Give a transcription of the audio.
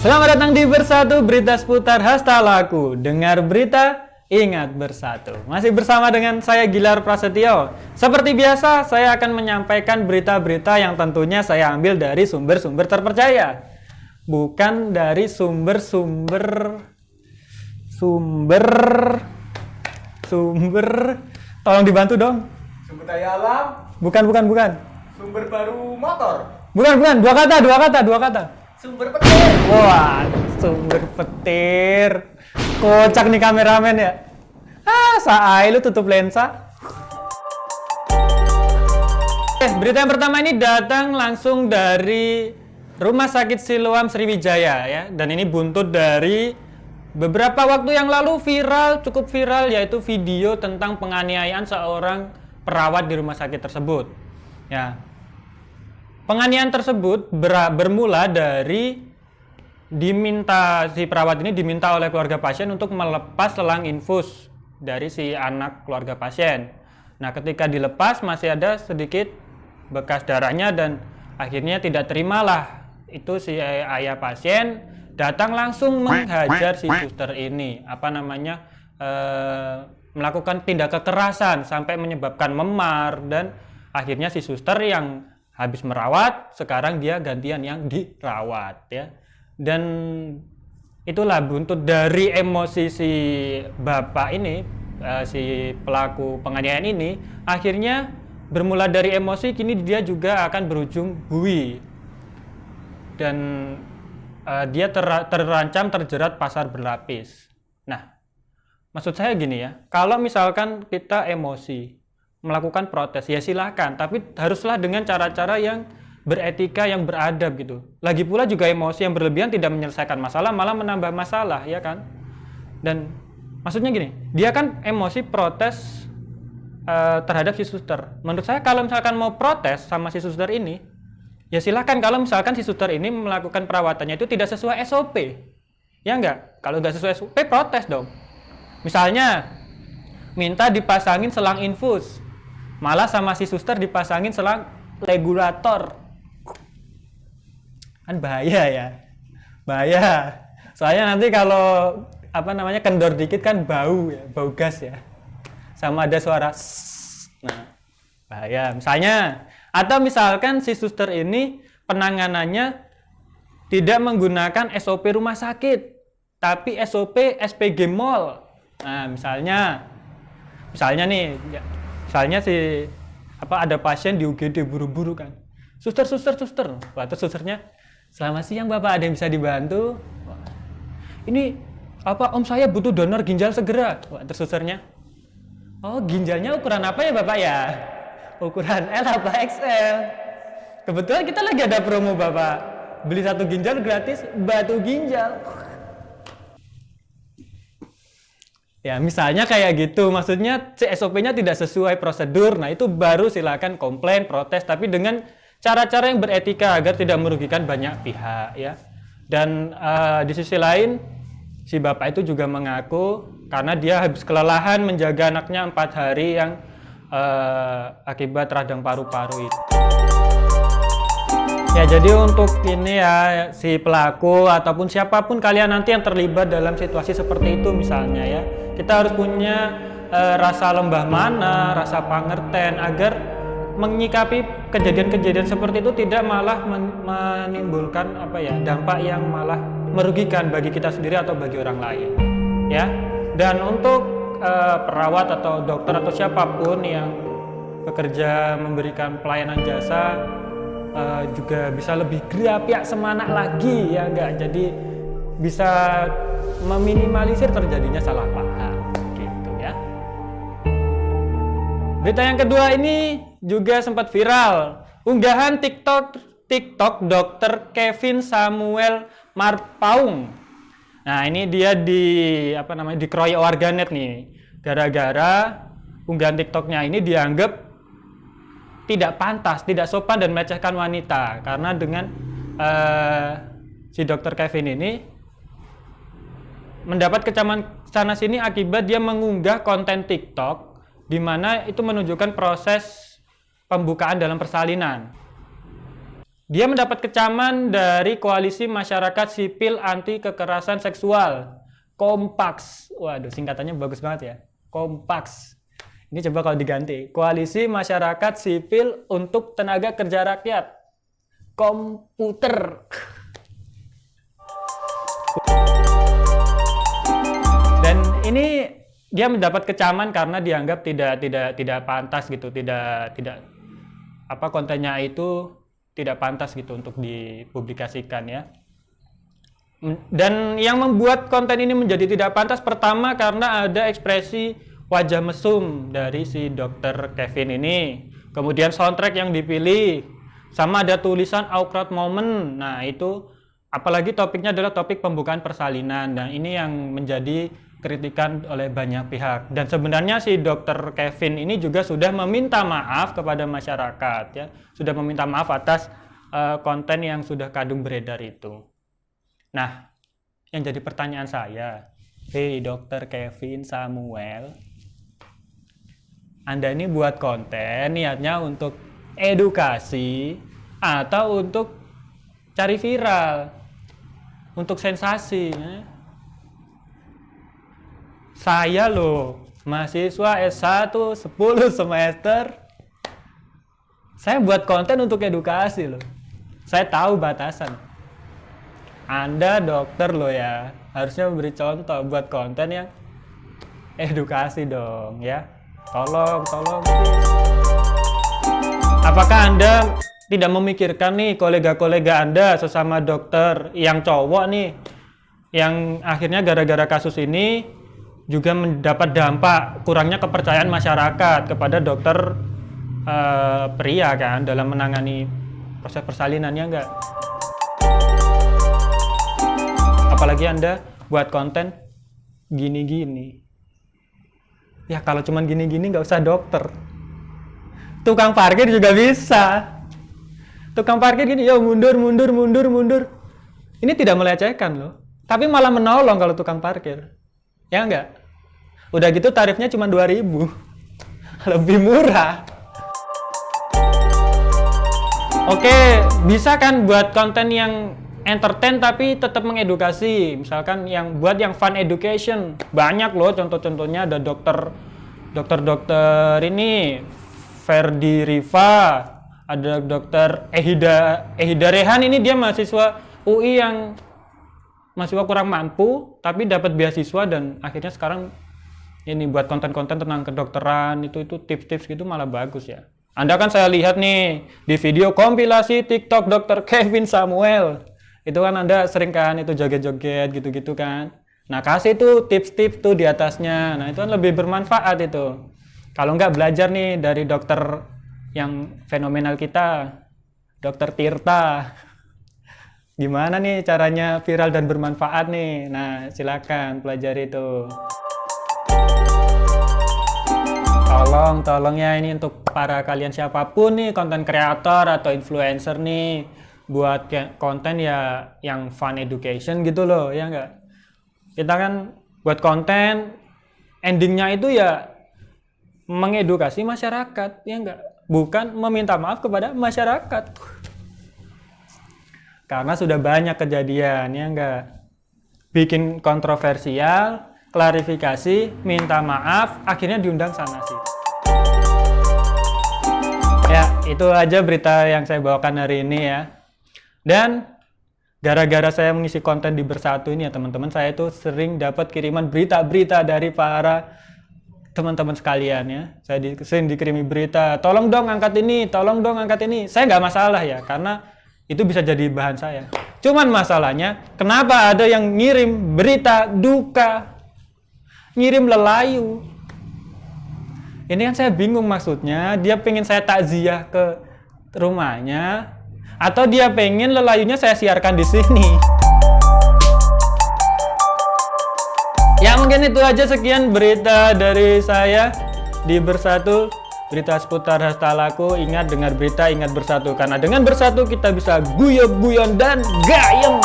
Selamat datang di Bersatu, berita seputar hasta laku. Dengar berita, ingat bersatu. Masih bersama dengan saya Gilar Prasetyo. Seperti biasa, saya akan menyampaikan berita-berita yang tentunya saya ambil dari sumber-sumber terpercaya. Bukan dari sumber. Tolong dibantu dong. Sumber daya alam. Bukan. Sumber baru motor. Bukan. Dua kata. Sumber petir. Wah, sumber petir. Kocak nih kameramen ya. Saai lu tutup lensa. Berita yang pertama ini datang langsung dari Rumah Sakit Siloam Sriwijaya ya. Dan ini buntut dari beberapa waktu yang lalu cukup viral, yaitu video tentang penganiayaan seorang perawat di rumah sakit tersebut. Ya. Penganiayaan tersebut bermula dari si perawat ini diminta oleh keluarga pasien untuk melepas selang infus dari si anak keluarga pasien. Nah, ketika dilepas masih ada sedikit bekas darahnya dan akhirnya tidak terimalah itu si ayah pasien datang langsung menghajar si suster ini, melakukan tindak kekerasan sampai menyebabkan memar, dan akhirnya si suster yang habis merawat, sekarang dia gantian yang dirawat ya. Dan itulah buntut dari emosi si bapak ini, si pelaku penganiayaan ini, akhirnya bermula dari emosi, kini dia juga akan berujung bui. Dan dia terancam terjerat pasar berlapis. Nah, maksud saya gini ya, kalau misalkan kita emosi, melakukan protes, ya silakan, tapi haruslah dengan cara-cara yang beretika, yang beradab gitu. Lagi pula juga emosi yang berlebihan tidak menyelesaikan masalah, malah menambah masalah, ya kan? Dan maksudnya gini, dia kan emosi protes terhadap si suster. Menurut saya kalau misalkan mau protes sama si suster ini, ya silakan. Kalau misalkan si suster ini melakukan perawatannya itu tidak sesuai SOP, ya enggak? Kalau enggak sesuai SOP, protes dong. Misalnya minta dipasangin selang infus, malah sama si suster dipasangin selang regulator. Kan bahaya ya. Bahaya. Soalnya nanti kalau kendor dikit kan bau ya, bau gas ya. Sama ada suara sss. Nah, bahaya. Atau misalkan si suster ini penanganannya tidak menggunakan SOP rumah sakit, tapi SOP SPG mall. Nah, misalnya ada pasien di UGD buru-buru kan. Suster. Wah, terus susternya, "Selamat siang Bapak, ada yang bisa dibantu?" Wah, "Ini Om saya butuh donor ginjal segera." Wah, terus susternya, "Oh, ginjalnya ukuran apa ya Bapak ya?" "Ukuran L apa XL?" "Kebetulan kita lagi ada promo Bapak. Beli 1 ginjal gratis batu ginjal." Ya, misalnya kayak gitu, maksudnya SOP-nya tidak sesuai prosedur. Nah, itu baru silakan komplain, protes, tapi dengan cara-cara yang beretika agar tidak merugikan banyak pihak ya. Dan di sisi lain, si bapak itu juga mengaku karena dia habis kelelahan menjaga anaknya 4 hari yang akibat radang paru-paru itu. Ya, jadi untuk ini ya, si pelaku ataupun siapapun kalian nanti yang terlibat dalam situasi seperti itu misalnya ya, kita harus punya rasa lembah mana, rasa pangerten agar menyikapi kejadian-kejadian seperti itu tidak malah menimbulkan dampak yang malah merugikan bagi kita sendiri atau bagi orang lain ya. Dan untuk perawat atau dokter atau siapapun yang bekerja memberikan pelayanan jasa, juga bisa lebih gerapiak semangat lagi ya enggak, jadi bisa meminimalisir terjadinya salah paham gitu ya. Berita yang kedua ini juga sempat viral, unggahan TikTok Dr. Kevin Samuel Marpaung. Nah, ini dia dikeroyok warganet nih gara-gara unggahan TikToknya ini dianggap tidak pantas, tidak sopan dan melecehkan wanita, karena dengan si Dr. Kevin ini mendapat kecaman sana sini akibat dia mengunggah konten TikTok di mana itu menunjukkan proses pembukaan dalam persalinan. Dia mendapat kecaman dari Koalisi Masyarakat Sipil Anti Kekerasan Seksual, Kompaks. Waduh, singkatannya bagus banget ya, Kompaks. Ini coba kalau diganti, Koalisi Masyarakat Sipil untuk Tenaga Kerja Rakyat, Komputer. Dan ini dia mendapat kecaman karena dianggap tidak pantas gitu, tidak kontennya itu tidak pantas gitu untuk dipublikasikan ya. Dan yang membuat konten ini menjadi tidak pantas pertama karena ada ekspresi wajah mesum dari si Dr. Kevin ini. Kemudian soundtrack yang dipilih sama ada tulisan awkward moment. Nah, itu apalagi topiknya adalah topik pembukaan persalinan. Dan ini yang menjadi kritikan oleh banyak pihak. Dan sebenarnya si Dr. Kevin ini juga sudah meminta maaf kepada masyarakat ya. Sudah meminta maaf atas konten yang sudah kadung beredar itu. Nah, yang jadi pertanyaan saya, hey Dr. Kevin Samuel, Anda ini buat konten niatnya untuk edukasi atau untuk cari viral, untuk sensasi ya? Saya loh, mahasiswa S1 10 semester. Saya buat konten untuk edukasi loh. Saya tahu batasan. Anda dokter loh ya, harusnya memberi contoh buat konten yang edukasi dong ya. Tolong. Apakah Anda tidak memikirkan nih kolega-kolega Anda sesama dokter yang cowok nih, yang akhirnya gara-gara kasus ini juga mendapat dampak kurangnya kepercayaan masyarakat kepada dokter pria kan dalam menangani proses persalinannya enggak? Apalagi Anda buat konten gini-gini. Ya kalau cuman gini-gini nggak usah dokter. Tukang parkir juga bisa. Tukang parkir gini, yo mundur. Ini tidak melecehkan loh. Tapi malah menolong kalau tukang parkir. Ya enggak? Udah gitu tarifnya cuma 2.000. Lebih murah. Oke, bisa kan buat konten yang entertain tapi tetap mengedukasi. Misalkan yang buat yang fun education. Banyak loh contoh-contohnya, ada dokter ini Ferdi Riva, ada dokter Ehida Rehan, ini dia mahasiswa UI yang mahasiswa kurang mampu tapi dapat beasiswa dan akhirnya sekarang ini buat konten-konten tentang kedokteran, itu tips-tips gitu malah bagus ya. Anda kan saya lihat nih di video kompilasi TikTok Dr. Kevin Samuel. Itu kan Anda sering kan itu joget-joget gitu-gitu kan. Nah, kasih tuh tips-tips tuh di atasnya. Nah, itu kan lebih bermanfaat itu. Kalau nggak belajar nih dari dokter yang fenomenal kita, Dr. Tirta. Gimana nih caranya viral dan bermanfaat nih? Nah, silakan pelajari itu. Tolong ya ini untuk para kalian siapapun nih, konten kreator atau influencer nih, buat konten ya yang fun education gitu loh, ya enggak? Kita kan buat konten, endingnya itu ya mengedukasi masyarakat, ya enggak? Bukan meminta maaf kepada masyarakat. Karena sudah banyak kejadian, ya enggak? Bikin kontroversial, klarifikasi, minta maaf, akhirnya diundang sana sih. Ya, itu aja berita yang saya bawakan hari ini ya. Dan gara-gara saya mengisi konten di Bersatu ini ya teman-teman, saya itu sering dapat kiriman berita-berita dari para teman-teman sekalian ya. Saya sering dikirimi berita, tolong dong angkat ini, tolong dong angkat ini. Saya nggak masalah ya, karena itu bisa jadi bahan saya. Cuman masalahnya, kenapa ada yang ngirim berita duka, ngirim lelayu? Ini kan saya bingung maksudnya, dia pengen saya takziah ke rumahnya, atau dia pengen lelayunya saya siarkan di sini. Ya mungkin itu aja, sekian berita dari saya di Bersatu. Berita seputar hastalaku. Ingat, dengar berita, ingat bersatu. Karena dengan bersatu kita bisa guyub guyon dan gayeng.